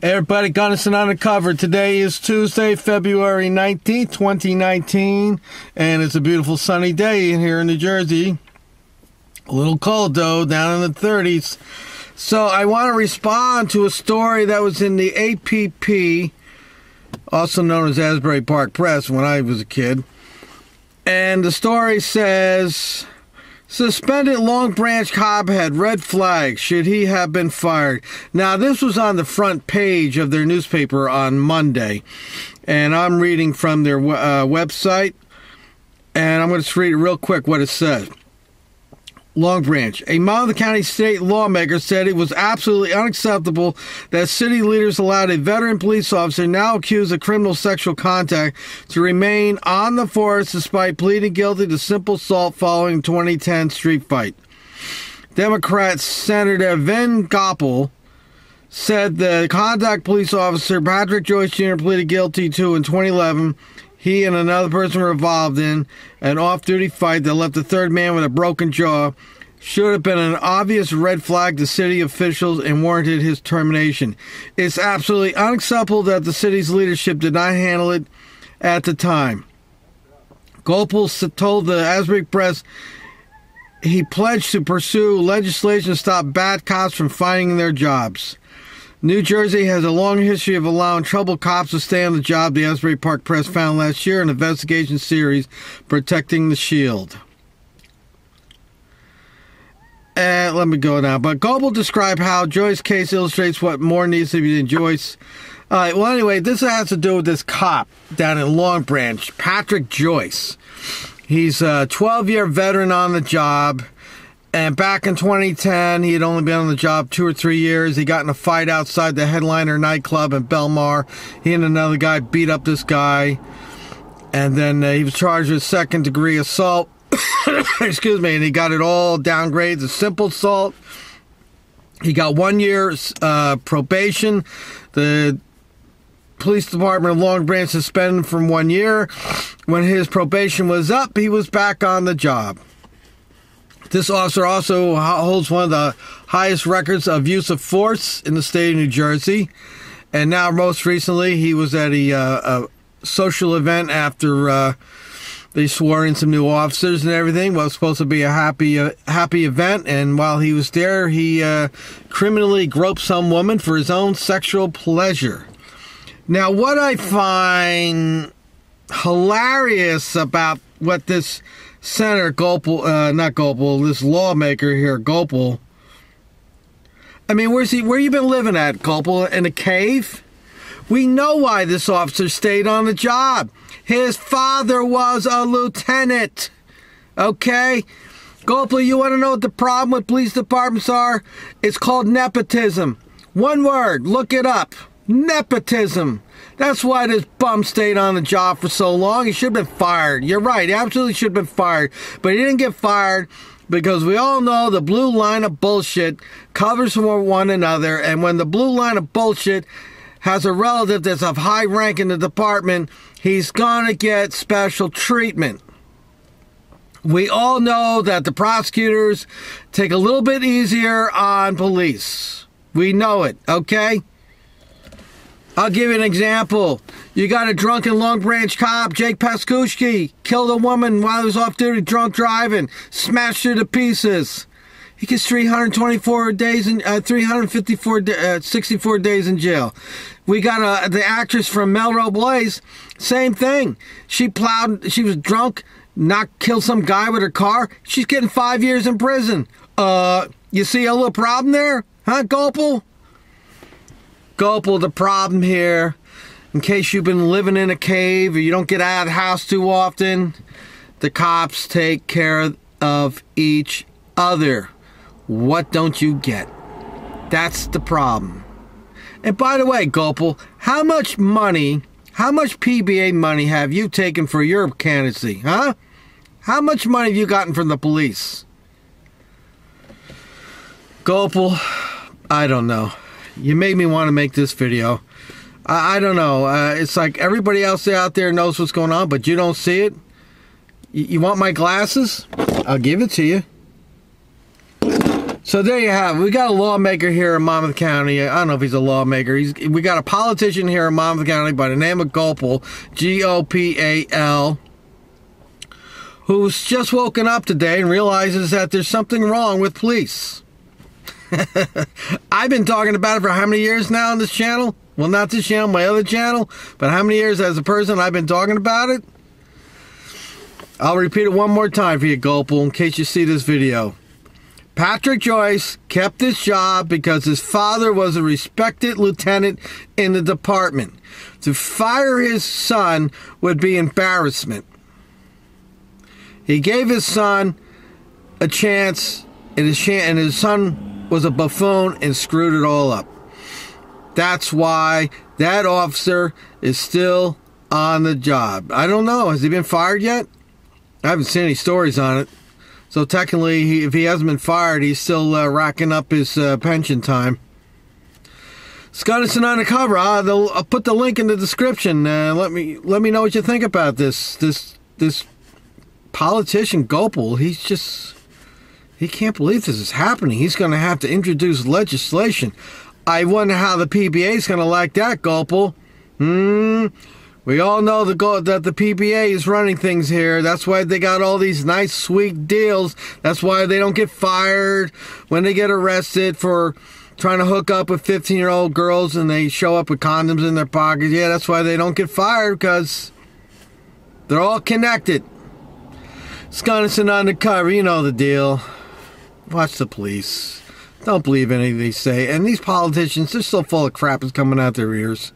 Everybody, Gunnison Undercover. Today is Tuesday, February 19th, 2019, and it's a beautiful sunny day here in New Jersey. A little cold, though, down in the 30s. So I want to respond to a story that was in the APP, also known as Asbury Park Press, when I was a kid. And the story says, suspended Long Branch cophead, red flag, should he have been fired? Now, this was on the front page of their newspaper on Monday, and I'm reading from their website, and I'm going to just read it real quick what it says. Long Branch. A Monmouth County state lawmaker said it was absolutely unacceptable that city leaders allowed a veteran police officer now accused of criminal sexual contact to remain on the force despite pleading guilty to simple assault following a 2010 street fight. Democrat Senator Gopal said the contact police officer Patrick Joyce Jr. pleaded guilty to in 2011. He and another person were involved in an off-duty fight that left a third man with a broken jaw. Should have been an obvious red flag to city officials and warranted his termination. It's absolutely unacceptable that the city's leadership did not handle it at the time. Gopal told the Asbury Press he pledged to pursue legislation to stop bad cops from finding their jobs. New Jersey has a long history of allowing troubled cops to stay on the job, the Asbury Park Press found last year in an investigation series, Protecting the Shield. And let me go now. But Gopal described how Joyce's case illustrates what more needs to be in Joyce. All right, well, anyway, this has to do with this cop down in Long Branch, Patrick Joyce. He's a 12-year veteran on the job. And back in 2010, he had only been on the job 2 or 3 years. He got in a fight outside the Headliner nightclub in Belmar. He and another guy beat up this guy. And then he was charged with second-degree assault. Excuse me. And he got it all downgraded to simple assault. He got 1 year's probation. The police department of Long Branch suspended him for 1 year. When his probation was up, he was back on the job. This officer also holds one of the highest records of use of force in the state of New Jersey. And now, most recently, he was at a social event after they swore in some new officers and everything. Well, it was supposed to be a happy event. And while he was there, he criminally groped some woman for his own sexual pleasure. Now, what I find hilarious about what this Senator Gopal, not Gopal, this lawmaker here, Gopal. I mean, where you been living at, Gopal? In a cave? We know why this officer stayed on the job. His father was a lieutenant. Okay? Gopal, you want to know what the problem with police departments are? It's called nepotism. One word, look it up. Nepotism. That's why this bum stayed on the job for so long. He should have been fired. You're right. He absolutely should have been fired. But he didn't get fired because we all know the blue line of bullshit covers for one another. And when the blue line of bullshit has a relative that's of high rank in the department, he's going to get special treatment. We all know that the prosecutors take a little bit easier on police. We know it, okay? I'll give you an example. You got a drunken Long Branch cop, Jake Paskushki, killed a woman while he was off duty drunk driving, smashed her to pieces. He gets 364 days in 64 days in jail. We got the actress from Melrose Place, same thing. She was drunk, killed some guy with her car. She's getting 5 years in prison. You see a little problem there? Huh, Gopal? Gopal, the problem here, in case you've been living in a cave or you don't get out of the house too often, the cops take care of each other. What don't you get? That's the problem. And by the way, Gopal, how much PBA money have you taken for your candidacy, huh? How much money have you gotten from the police? Gopal, I don't know. You made me want to make this video. I don't know. It's like everybody else out there knows what's going on, but you don't see it. You want my glasses? I'll give it to you. So there you have it. We got a lawmaker here in Monmouth County. I don't know if he's a lawmaker. We got a politician here in Monmouth County by the name of Gopal, Gopal, who's just woken up today and realizes that there's something wrong with police. I've been talking about it for how many years now on this channel? Well, not this channel, my other channel. But how many years as a person I've been talking about it? I'll repeat it one more time for you, Gopal, in case you see this video. Patrick Joyce kept his job because his father was a respected lieutenant in the department. To fire his son would be embarrassment. He gave his son a chance, and his son was a buffoon and screwed it all up. That's why that officer is still on the job. I don't know. Has he been fired yet? I haven't seen any stories on it. So technically, if he hasn't been fired, he's still racking up his pension time. Scudderson Undercover. I'll put the link in the description. Let me know what you think about this politician Gopal. He can't believe this is happening. He's going to have to introduce legislation. I wonder how the PBA is going to like that, Gopal. We all know that the PBA is running things here. That's why they got all these nice, sweet deals. That's why they don't get fired when they get arrested for trying to hook up with 15-year-old girls and they show up with condoms in their pockets. Yeah, that's why they don't get fired, because they're all connected. Scudderson Undercover, you know the deal. Watch the police. Don't believe anything they say. And these politicians, they're so full of crap, it's coming out their ears.